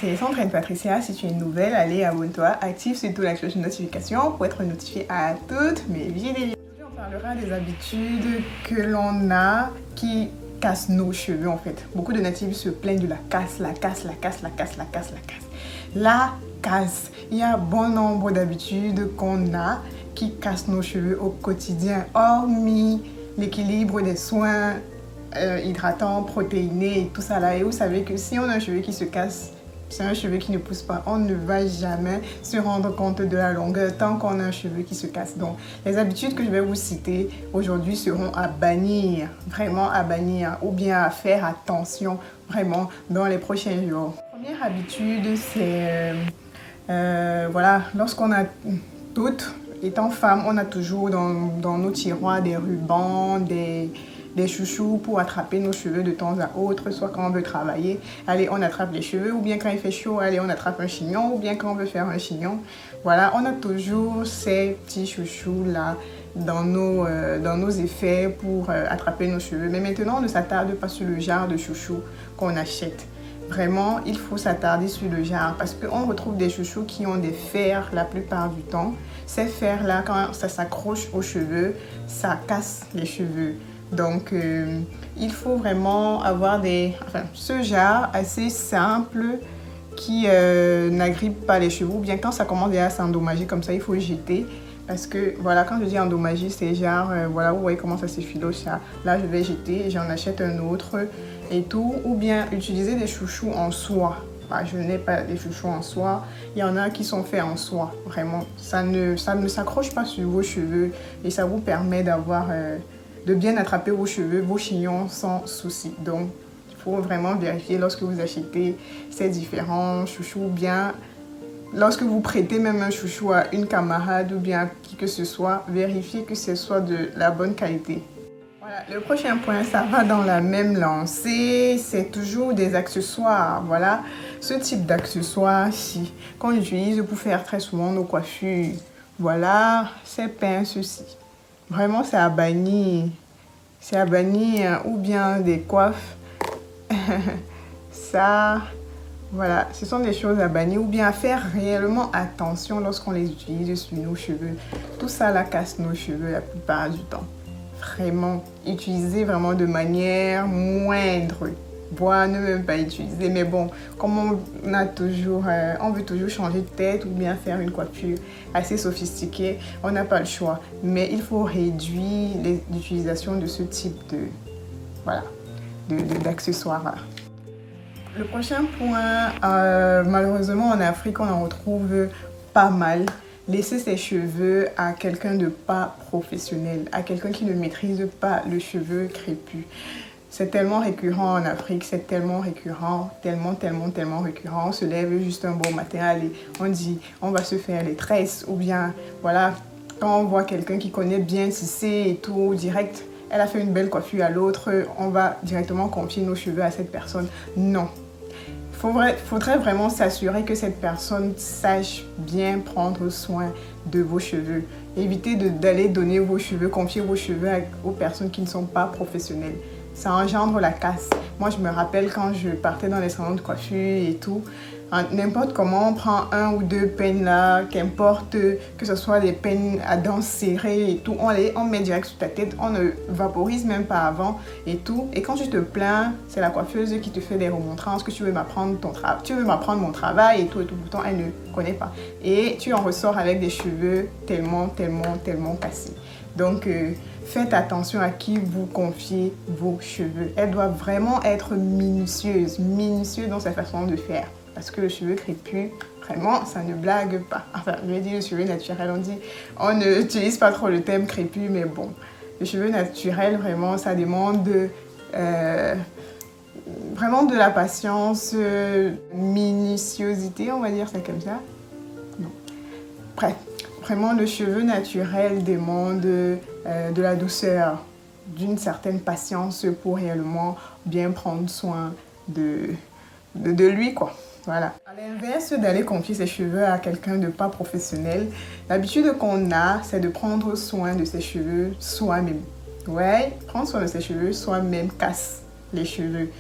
c'est Sandrine Patricia. Si tu es nouvelle, allez, abonne-toi, active surtout la cloche de notification pour être notifié à toutes mes vidéos. Aujourd'hui, on parlera des habitudes que l'on a qui cassent nos cheveux en fait. Beaucoup de natifs se plaignent de la casse. La casse. Il y a bon nombre d'habitudes qu'on a qui cassent nos cheveux au quotidien, hormis l'équilibre des soins hydratants, protéinés et tout ça là. Et vous savez que si on a un cheveu qui se casse, c'est un cheveu qui ne pousse pas. On ne va jamais se rendre compte de la longueur tant qu'on a un cheveu qui se casse. Donc, les habitudes que je vais vous citer aujourd'hui seront à bannir, vraiment à bannir, ou bien à faire attention vraiment dans les prochains jours. La première habitude, c'est voilà, lorsqu'on a toutes, étant femme, on a toujours dans nos tiroirs des rubans, des chouchous pour attraper nos cheveux de temps à autre, soit quand on veut travailler, allez, on attrape les cheveux, ou bien quand il fait chaud, allez, on attrape un chignon, ou bien quand on veut faire un chignon. Voilà, on a toujours ces petits chouchous-là dans nos effets pour attraper nos cheveux. Mais maintenant, on ne s'attarde pas sur le genre de chouchous qu'on achète. Vraiment, il faut s'attarder sur le genre parce qu'on retrouve des chouchous qui ont des fers la plupart du temps. Ces fers-là, quand ça s'accroche aux cheveux, ça casse les cheveux. Donc, il faut vraiment avoir ce genre assez simple qui n'agrippe pas les cheveux. Ou bien quand ça commence déjà à s'endommager comme ça, il faut jeter. Parce que, voilà, quand je dis endommager, c'est genre, voilà, vous voyez comment ça s'effiloche. Là, je vais jeter, j'en achète un autre et tout. Ou bien utiliser des chouchous en soie. Je n'ai pas des chouchous en soie. Il y en a qui sont faits en soie, vraiment. Ça ne s'accroche pas sur vos cheveux et ça vous permet d'avoir... de bien attraper vos cheveux, vos chignons sans souci. Donc, il faut vraiment vérifier lorsque vous achetez ces différents chouchous ou bien lorsque vous prêtez même un chouchou à une camarade ou bien à qui que ce soit, vérifiez que ce soit de la bonne qualité. Voilà, le prochain point, ça va dans la même lancée, c'est toujours des accessoires. Voilà, ce type d'accessoires-ci qu'on utilise pour faire très souvent nos coiffures. Voilà, ces pinces-ci. Vraiment, c'est à bannir. C'est à bannir ou bien des coiffes. Ça, voilà, ce sont des choses à bannir ou bien à faire réellement attention lorsqu'on les utilise sur nos cheveux. Tout ça là casse nos cheveux la plupart du temps. Vraiment, utilisez vraiment de manière moindre. Voire ne même pas utiliser, mais bon, comme on veut toujours changer de tête ou bien faire une coiffure assez sophistiquée, on n'a pas le choix. Mais il faut réduire l'utilisation de ce type d'accessoires. Le prochain point, malheureusement en Afrique, on en retrouve pas mal. Laisser ses cheveux à quelqu'un de pas professionnel, à quelqu'un qui ne maîtrise pas le cheveu crépus. C'est tellement récurrent en Afrique, c'est tellement récurrent, tellement récurrent. On se lève juste un bon matin, allez, on dit, on va se faire les tresses. Ou bien, voilà, quand on voit quelqu'un qui connaît bien tisser et tout, direct, elle a fait une belle coiffure à l'autre, on va directement confier nos cheveux à cette personne. Non. Faudrait vraiment s'assurer que cette personne sache bien prendre soin de vos cheveux. Évitez d'aller donner vos cheveux, confier vos cheveux aux personnes qui ne sont pas professionnelles. Ça engendre la casse. Moi, je me rappelle quand je partais dans les salons de coiffure et tout, n'importe comment, on prend un ou deux peines là, qu'importe, que ce soit des peines à dents serrées et tout, on met direct sur ta tête, on ne vaporise même pas avant et tout. Et quand tu te plains, c'est la coiffeuse qui te fait des remontrances, que tu veux m'apprendre mon travail et tout, pourtant elle ne connaît pas. Et tu en ressors avec des cheveux tellement cassés. Donc, faites attention à qui vous confiez vos cheveux. Elle doit vraiment être minutieuse dans sa façon de faire. Parce que le cheveu crépus, vraiment, ça ne blague pas. Enfin, je vais dire le cheveu naturel, on n'utilise pas trop le terme crépus, mais bon. Le cheveu naturel, vraiment, ça demande vraiment de la patience, minutiosité, on va dire ça comme ça. Non. Bref. Vraiment, le cheveu naturel demande de la douceur, d'une certaine patience pour réellement bien prendre soin de lui, quoi. Voilà. À l'inverse d'aller confier ses cheveux à quelqu'un de pas professionnel, l'habitude qu'on a, c'est de prendre soin de ses cheveux soi-même. Ouais, prendre soin de ses cheveux soi-même casse les cheveux.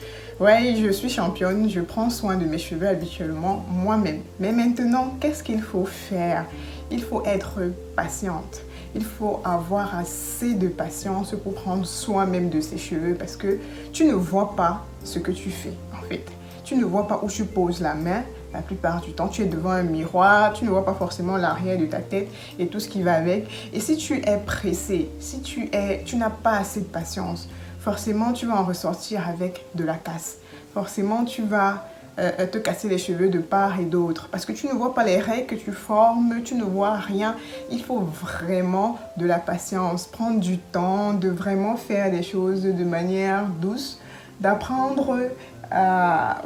Ouais, je suis championne, je prends soin de mes cheveux habituellement moi-même. Mais maintenant, qu'est-ce qu'il faut faire? Il faut être patiente. Il faut avoir assez de patience pour prendre soin même de ses cheveux parce que tu ne vois pas ce que tu fais en fait. Tu ne vois pas où tu poses la main. La plupart du temps, tu es devant un miroir, tu ne vois pas forcément l'arrière de ta tête et tout ce qui va avec. Et si tu es pressé, si tu n'as pas assez de patience, forcément, tu vas en ressortir avec de la casse. Forcément, tu vas te casser les cheveux de part et d'autre parce que tu ne vois pas les raies que tu formes, tu ne vois rien. Il faut vraiment de la patience, prendre du temps, de vraiment faire des choses de manière douce, d'apprendre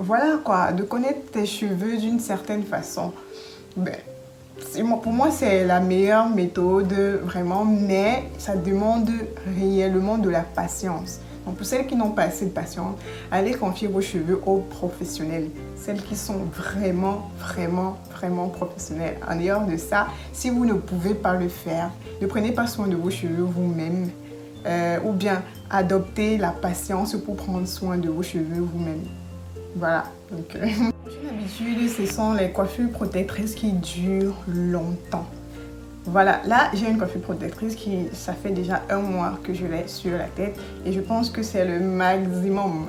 voilà quoi, de connaître tes cheveux d'une certaine façon. Ben, pour moi, c'est la meilleure méthode, vraiment, mais ça demande réellement de la patience. Donc, pour celles qui n'ont pas assez de patience, allez confier vos cheveux aux professionnels. Celles qui sont vraiment, vraiment, vraiment professionnelles. En dehors de ça, si vous ne pouvez pas le faire, ne prenez pas soin de vos cheveux vous-même. Ou bien adoptez la patience pour prendre soin de vos cheveux vous-même. Voilà. Donc, une habitude, ce sont les coiffures protectrices qui durent longtemps. Voilà, là j'ai une coiffure protectrice qui, ça fait déjà 1 mois que je l'ai sur la tête et je pense que c'est le maximum,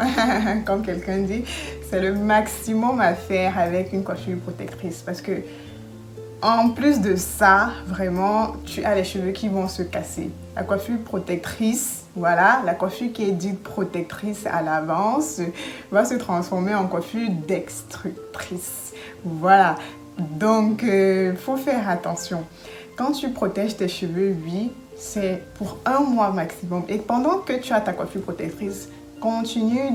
comme quelqu'un dit, c'est le maximum à faire avec une coiffure protectrice parce que en plus de ça, vraiment, tu as les cheveux qui vont se casser. La coiffure protectrice, voilà, la coiffure qui est dite protectrice à l'avance va se transformer en coiffure destructrice. Voilà, donc faut faire attention. Quand tu protèges tes cheveux, oui, c'est pour 1 mois maximum. Et pendant que tu as ta coiffure protectrice, continue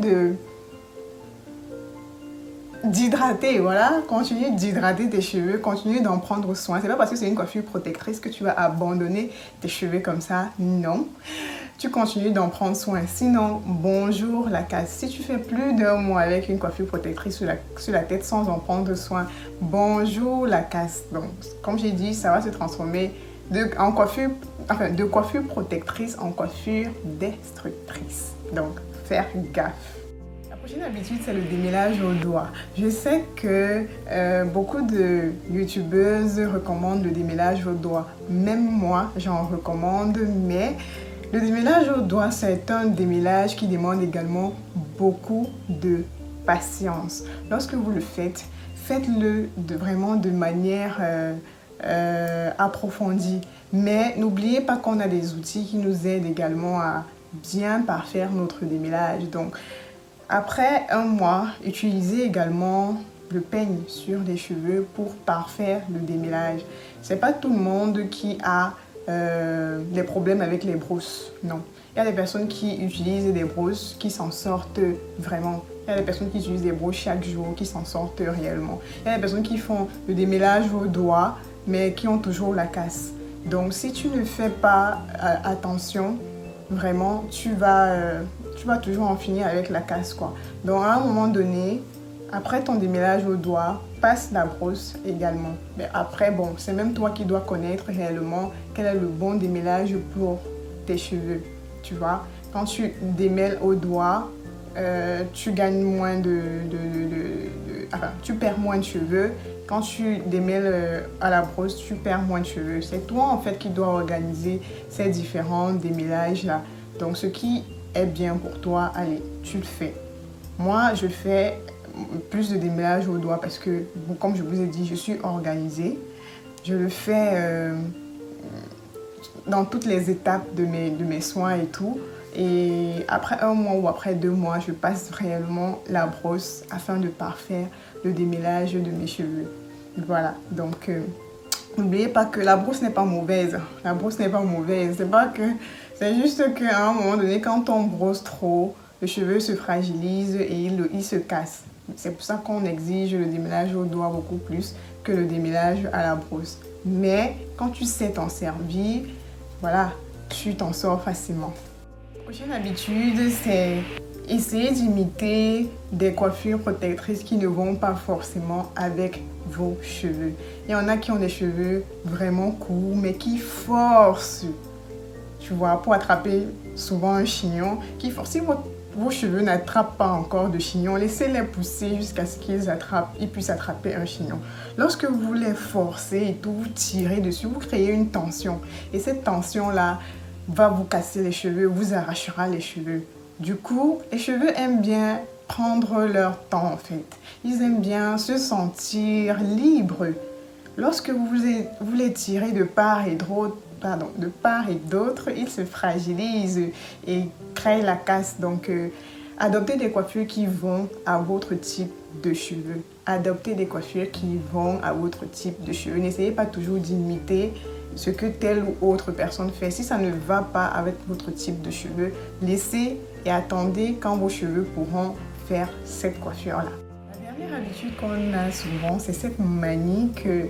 d'hydrater, voilà, continue d'hydrater tes cheveux, continue d'en prendre soin. C'est pas parce que c'est une coiffure protectrice que tu vas abandonner tes cheveux comme ça, non. Tu continues d'en prendre soin. Sinon, bonjour la casse. Si tu fais plus d'1 mois avec une coiffure protectrice sur la tête sans en prendre soin, bonjour la casse. Donc, comme j'ai dit, ça va se transformer de coiffure protectrice en coiffure destructrice. Donc, faire gaffe. La prochaine habitude, c'est le démêlage au doigt. Je sais que beaucoup de youtubeuses recommandent le démêlage au doigt. Même moi, j'en recommande, mais le démêlage au doigt, c'est un démêlage qui demande également beaucoup de patience. Lorsque vous le faites, faites-le vraiment de manière approfondie. Mais n'oubliez pas qu'on a des outils qui nous aident également à bien parfaire notre démêlage. Donc, après 1 mois, utilisez également le peigne sur les cheveux pour parfaire le démêlage. C'est pas tout le monde qui a des problèmes avec les brosses, non. Il y a des personnes qui utilisent des brosses qui s'en sortent vraiment. Il y a des personnes qui utilisent des brosses chaque jour qui s'en sortent réellement. Il y a des personnes qui font le démêlage au doigt mais qui ont toujours la casse. Donc si tu ne fais pas attention, vraiment, tu vas toujours en finir avec la casse, quoi. Donc à un moment donné, après ton démêlage au doigt, passe la brosse également. Mais après, bon, c'est même toi qui dois connaître réellement quel est le bon démêlage pour tes cheveux, tu vois. Quand tu démêles au doigt, tu gagnes moins tu perds moins de cheveux. Quand tu démêles à la brosse, tu perds moins de cheveux. C'est toi en fait qui dois organiser ces différents démêlages là. Donc ce qui est bien pour toi, allez, tu le fais. Moi, je fais plus de démêlage au doigt parce que, comme je vous ai dit, je suis organisée. Je le fais dans toutes les étapes de mes soins et tout. Et après 1 mois ou après 2 mois, je passe réellement la brosse afin de parfaire le démêlage de mes cheveux. Voilà, donc n'oubliez pas que la brosse n'est pas mauvaise. La brosse n'est pas mauvaise. C'est juste qu'à un moment donné, quand on brosse trop, le cheveu se fragilise et il se casse. C'est pour ça qu'on exige le démêlage au doigt beaucoup plus que le démêlage à la brosse. Mais quand tu sais t'en servir, voilà, tu t'en sors facilement. La prochaine habitude, c'est essayer d'imiter des coiffures protectrices qui ne vont pas forcément avec vos cheveux. Il y en a qui ont des cheveux vraiment courts, mais qui forcent, tu vois, pour attraper souvent un chignon, qui force. vos cheveux n'attrapent pas encore de chignon, laissez-les pousser jusqu'à ce ils puissent attraper un chignon. Lorsque vous les forcez et tout, vous tirez dessus, vous créez une tension. Et cette tension-là va vous casser les cheveux, vous arrachera les cheveux. Du coup, les cheveux aiment bien prendre leur temps en fait. Ils aiment bien se sentir libres. Lorsque vous les tirez de part et d'autre, ils se fragilisent et créent la casse. Donc, adoptez des coiffures qui vont à votre type de cheveux. Adoptez des coiffures qui vont à votre type de cheveux. N'essayez pas toujours d'imiter ce que telle ou autre personne fait. Si ça ne va pas avec votre type de cheveux, laissez et attendez quand vos cheveux pourront faire cette coiffure-là. La dernière habitude qu'on a souvent, c'est cette manie que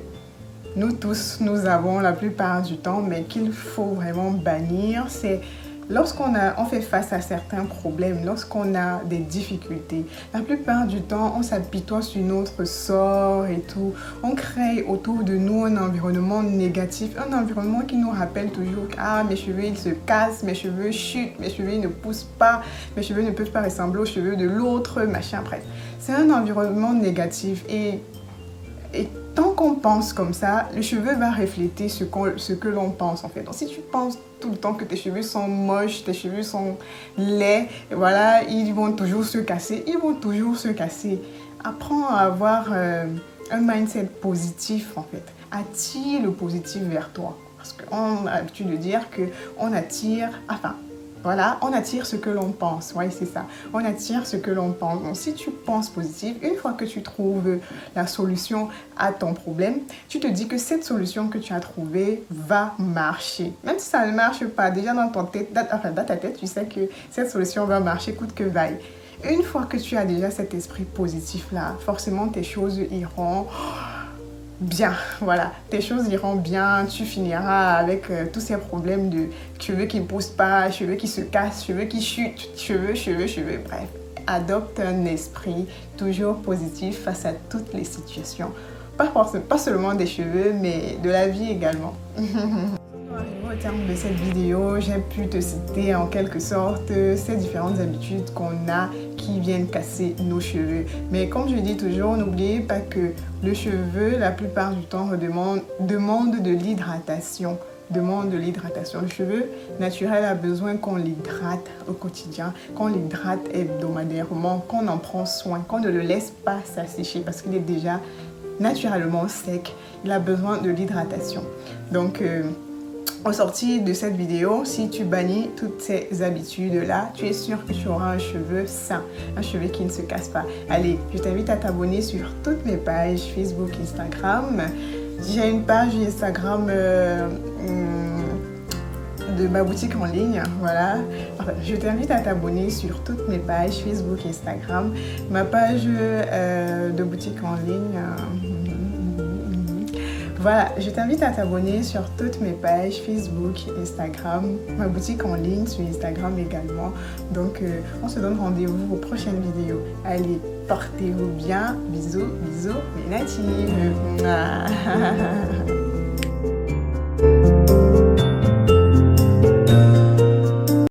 nous tous, nous avons la plupart du temps, mais qu'il faut vraiment bannir, c'est lorsqu'on fait face à certains problèmes, lorsqu'on a des difficultés. La plupart du temps, on s'apitoie sur notre sort et tout. On crée autour de nous un environnement négatif, un environnement qui nous rappelle toujours que ah, mes cheveux ils se cassent, mes cheveux chutent, mes cheveux ils ne poussent pas, mes cheveux ne peuvent pas ressembler aux cheveux de l'autre, machin, bref. C'est un environnement négatif et tant qu'on pense comme ça, le cheveu va refléter ce que l'on pense en fait. Donc si tu penses tout le temps que tes cheveux sont moches, tes cheveux sont laids, et voilà, ils vont toujours se casser, Apprends à avoir un mindset positif en fait. Attire le positif vers toi. Parce qu'on a l'habitude de dire qu'on attire, voilà, on attire ce que l'on pense. Oui, c'est ça. On attire ce que l'on pense. Donc, si tu penses positif, une fois que tu trouves la solution à ton problème, tu te dis que cette solution que tu as trouvée va marcher. Même si ça ne marche pas, déjà dans ta tête, tu sais que cette solution va marcher coûte que vaille. Une fois que tu as déjà cet esprit positif-là, forcément, tes choses iront bien, voilà, tes choses iront bien, tu finiras avec tous ces problèmes de cheveux qui ne poussent pas, cheveux qui se cassent, cheveux qui chutent, cheveux, bref. Adopte un esprit toujours positif face à toutes les situations. Pas seulement des cheveux, mais de la vie également. Au terme de cette vidéo, j'ai pu te citer en quelque sorte ces différentes habitudes qu'on a qui viennent casser nos cheveux. Mais comme je dis toujours, n'oubliez pas que le cheveu, la plupart du temps, demande de l'hydratation. Le cheveu naturel a besoin qu'on l'hydrate au quotidien, qu'on l'hydrate hebdomadairement, qu'on en prend soin, qu'on ne le laisse pas s'assécher parce qu'il est déjà naturellement sec. Il a besoin de l'hydratation. Donc, au sorti de cette vidéo, si tu bannis toutes ces habitudes-là, tu es sûr que tu auras un cheveu sain, un cheveu qui ne se casse pas. Allez, je t'invite à t'abonner sur toutes mes pages Facebook, Instagram. J'ai une page Instagram de ma boutique en ligne, voilà. Enfin, je t'invite à t'abonner sur toutes mes pages Facebook, Instagram. Ma page de boutique en ligne... Voilà, je t'invite à t'abonner sur toutes mes pages Facebook, Instagram, ma boutique en ligne sur Instagram également. Donc, on se donne rendez-vous aux prochaines vidéos. Allez, portez-vous bien. Bisous, bisous, mes natives.